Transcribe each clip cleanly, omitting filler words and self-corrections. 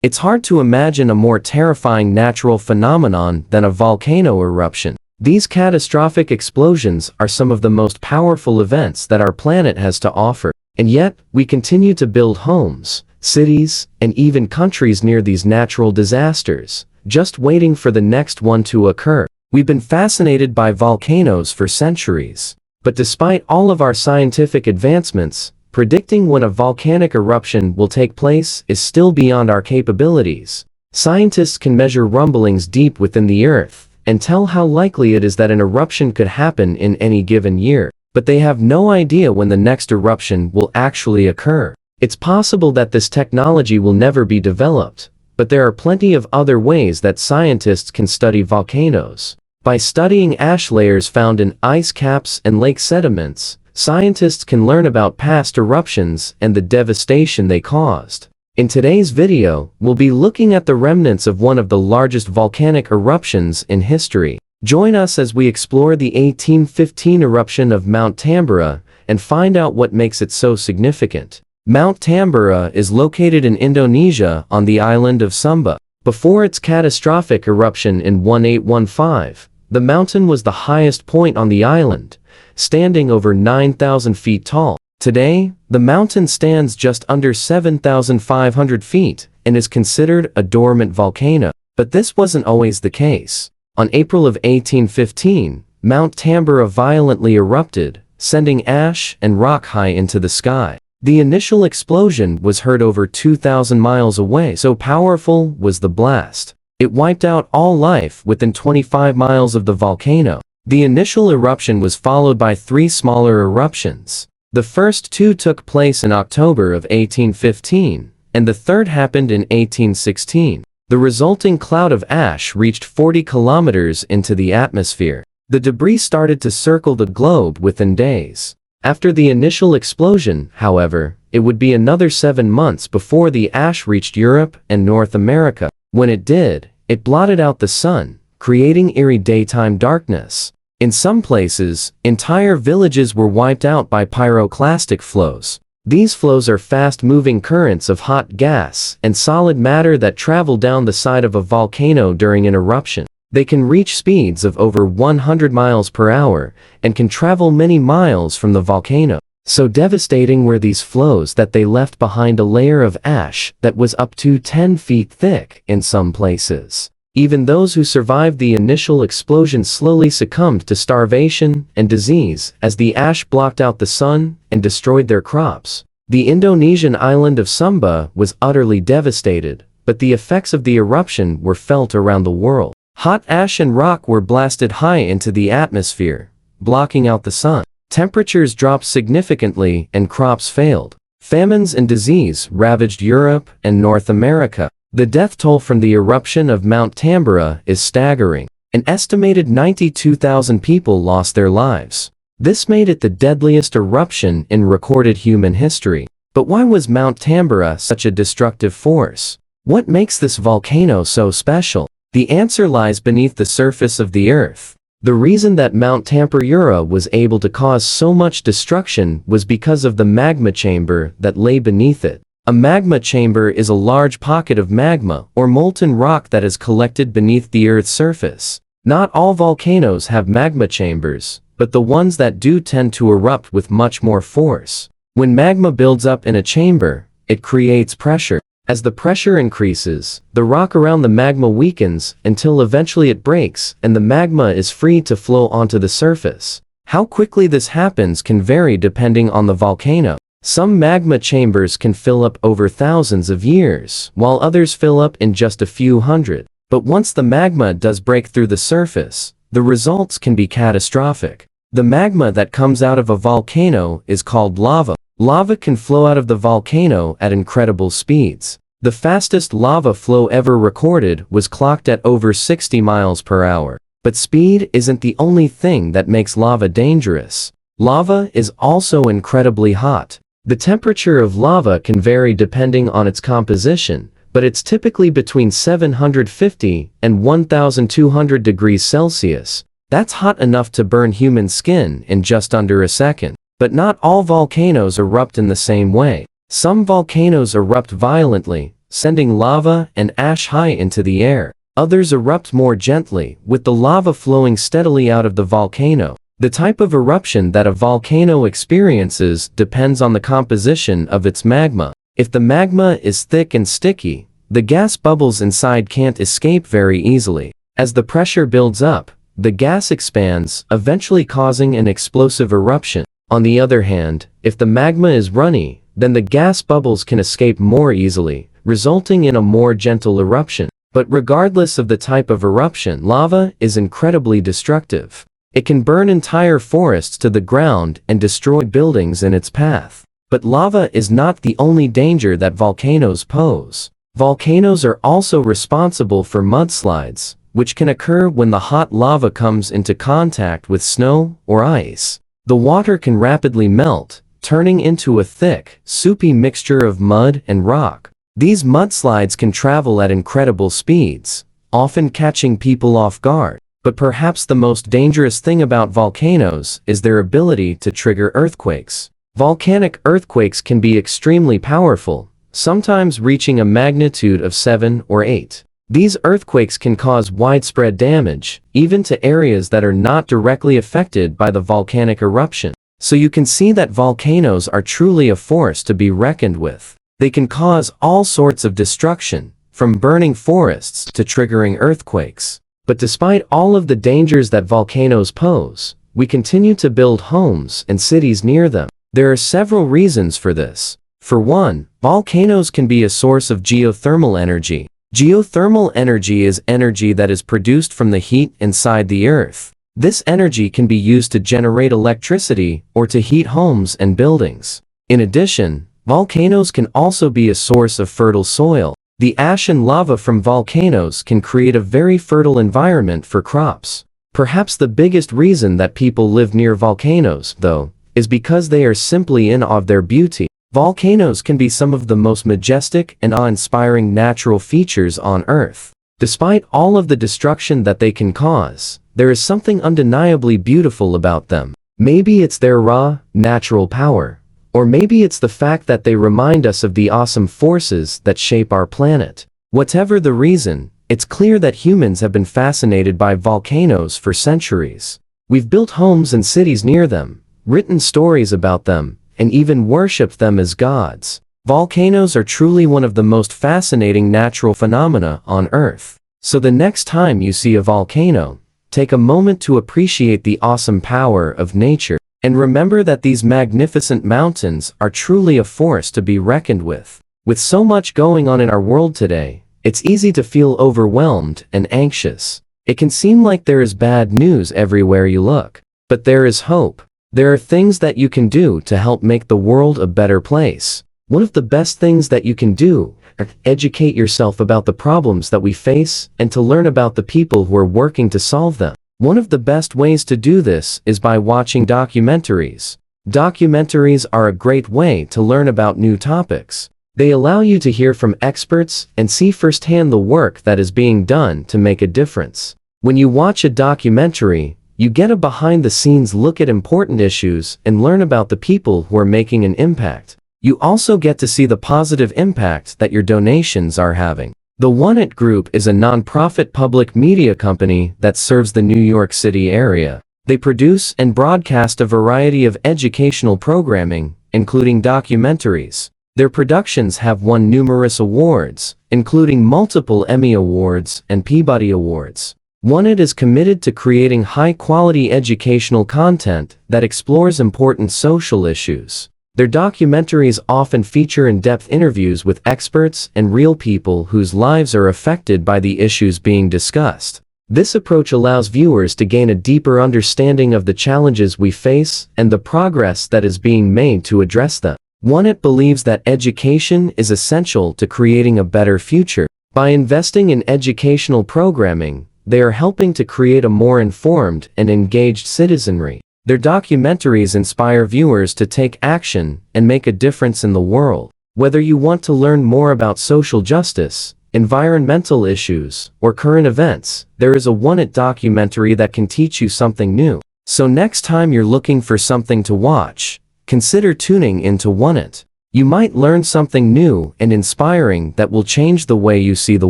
It's hard to imagine a more terrifying natural phenomenon than a volcano eruption. These catastrophic explosions are some of the most powerful events that our planet has to offer. And yet, we continue to build homes, cities, and even countries near these natural disasters, just waiting for the next one to occur. We've been fascinated by volcanoes for centuries. But despite all of our scientific advancements, predicting when a volcanic eruption will take place is still beyond our capabilities. Scientists can measure rumblings deep within the Earth and tell how likely it is that an eruption could happen in any given year. But they have no idea when the next eruption will actually occur. It's possible that this technology will never be developed, but there are plenty of other ways that scientists can study volcanoes. By studying ash layers found in ice caps and lake sediments, scientists can learn about past eruptions and the devastation they caused. In today's video, we'll be looking at the remnants of one of the largest volcanic eruptions in history. Join us as we explore the 1815 eruption of Mount Tambora and find out what makes it so significant. Mount Tambora is located in Indonesia on the island of Sumba. Before its catastrophic eruption in 1815, the mountain was the highest point on the island, standing over 9,000 feet tall. Today, the mountain stands just under 7,500 feet and is considered a dormant volcano. But this wasn't always the case. On April of 1815, Mount Tambora violently erupted, sending ash and rock high into the sky. The initial explosion was heard over 2,000 miles away, so powerful was the blast. It wiped out all life within 25 miles of the volcano. The initial eruption was followed by 3 smaller eruptions. The first 2 took place in October of 1815, and the third happened in 1816. The resulting cloud of ash reached 40 kilometers into the atmosphere. The debris started to circle the globe within days. After the initial explosion, however, it would be another 7 months before the ash reached Europe and North America. When it did, it blotted out the sun, creating eerie daytime darkness. In some places, entire villages were wiped out by pyroclastic flows. These flows are fast-moving currents of hot gas and solid matter that travel down the side of a volcano during an eruption. They can reach speeds of over 100 miles per hour and can travel many miles from the volcano. So devastating were these flows that they left behind a layer of ash that was up to 10 feet thick in some places. Even those who survived the initial explosion slowly succumbed to starvation and disease as the ash blocked out the sun and destroyed their crops. The Indonesian island of Sumba was utterly devastated, but the effects of the eruption were felt around the world. Hot ash and rock were blasted high into the atmosphere, blocking out the sun. Temperatures dropped significantly and crops failed. Famines and disease ravaged Europe and North America. The death toll from the eruption of Mount Tambora is staggering. An estimated 92,000 people lost their lives. This made it the deadliest eruption in recorded human history. But why was Mount Tambora such a destructive force? What makes this volcano so special? The answer lies beneath the surface of the Earth. The reason that Mount Tambora was able to cause so much destruction was because of the magma chamber that lay beneath it. A magma chamber is a large pocket of magma or molten rock that is collected beneath the Earth's surface. Not all volcanoes have magma chambers, but the ones that do tend to erupt with much more force. When magma builds up in a chamber, it creates pressure. As the pressure increases, the rock around the magma weakens until eventually it breaks and the magma is free to flow onto the surface. How quickly this happens can vary depending on the volcano. Some magma chambers can fill up over thousands of years, while others fill up in just a few hundred. But once the magma does break through the surface, the results can be catastrophic. The magma that comes out of a volcano is called lava. Lava can flow out of the volcano at incredible speeds. The fastest lava flow ever recorded was clocked at over 60 miles per hour. But speed isn't the only thing that makes lava dangerous. Lava is also incredibly hot. The temperature of lava can vary depending on its composition, but it's typically between 750 and 1,200 degrees Celsius. That's hot enough to burn human skin in just under a second. But not all volcanoes erupt in the same way. Some volcanoes erupt violently, sending lava and ash high into the air. Others erupt more gently, with the lava flowing steadily out of the volcano. The type of eruption that a volcano experiences depends on the composition of its magma. If the magma is thick and sticky, the gas bubbles inside can't escape very easily. As the pressure builds up, the gas expands, eventually causing an explosive eruption. On the other hand, if the magma is runny, then the gas bubbles can escape more easily, resulting in a more gentle eruption. But regardless of the type of eruption, lava is incredibly destructive. It can burn entire forests to the ground and destroy buildings in its path. But lava is not the only danger that volcanoes pose. Volcanoes are also responsible for mudslides, which can occur when the hot lava comes into contact with snow or ice. The water can rapidly melt, turning into a thick, soupy mixture of mud and rock. These mudslides can travel at incredible speeds, often catching people off guard. But perhaps the most dangerous thing about volcanoes is their ability to trigger earthquakes. Volcanic earthquakes can be extremely powerful, sometimes reaching a magnitude of 7 or 8. These earthquakes can cause widespread damage, even to areas that are not directly affected by the volcanic eruption. So you can see that volcanoes are truly a force to be reckoned with. They can cause all sorts of destruction, from burning forests to triggering earthquakes. But despite all of the dangers that volcanoes pose, we continue to build homes and cities near them. There are several reasons for this. For one, volcanoes can be a source of geothermal energy. Geothermal energy is energy that is produced from the heat inside the earth. This energy can be used to generate electricity or to heat homes and buildings. In addition, volcanoes can also be a source of fertile soil. The ash and lava from volcanoes can create a very fertile environment for crops. Perhaps the biggest reason that people live near volcanoes, though, is because they are simply in awe of their beauty. Volcanoes can be some of the most majestic and awe-inspiring natural features on Earth. Despite all of the destruction that they can cause, there is something undeniably beautiful about them. Maybe it's their raw, natural power. Or maybe it's the fact that they remind us of the awesome forces that shape our planet. Whatever the reason, it's clear that humans have been fascinated by volcanoes for centuries. We've built homes and cities near them, written stories about them, and even worshipped them as gods. Volcanoes are truly one of the most fascinating natural phenomena on Earth. So the next time you see a volcano, take a moment to appreciate the awesome power of nature. And remember that these magnificent mountains are truly a force to be reckoned with. With so much going on in our world today, it's easy to feel overwhelmed and anxious. It can seem like there is bad news everywhere you look. But there is hope. There are things that you can do to help make the world a better place. One of the best things that you can do is educate yourself about the problems that we face and to learn about the people who are working to solve them. One of the best ways to do this is by watching documentaries. Documentaries are a great way to learn about new topics. They allow you to hear from experts and see firsthand the work that is being done to make a difference. When you watch a documentary, you get a behind-the-scenes look at important issues and learn about the people who are making an impact. You also get to see the positive impact that your donations are having. The WNET Group is a non-profit public media company that serves the New York City area. They produce and broadcast a variety of educational programming, including documentaries. Their productions have won numerous awards, including multiple Emmy Awards and Peabody Awards. WNET is committed to creating high-quality educational content that explores important social issues. Their documentaries often feature in-depth interviews with experts and real people whose lives are affected by the issues being discussed. This approach allows viewers to gain a deeper understanding of the challenges we face and the progress that is being made to address them. WNET believes that education is essential to creating a better future. By investing in educational programming, they are helping to create a more informed and engaged citizenry. Their documentaries inspire viewers to take action and make a difference in the world. Whether you want to learn more about social justice, environmental issues, or current events, there is a WNET documentary that can teach you something new. So next time you're looking for something to watch, consider tuning into WNET. You might learn something new and inspiring that will change the way you see the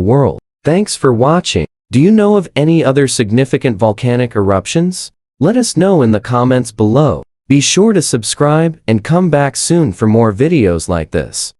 world. Thanks for watching. Do you know of any other significant volcanic eruptions? Let us know in the comments below. Be sure to subscribe and come back soon for more videos like this.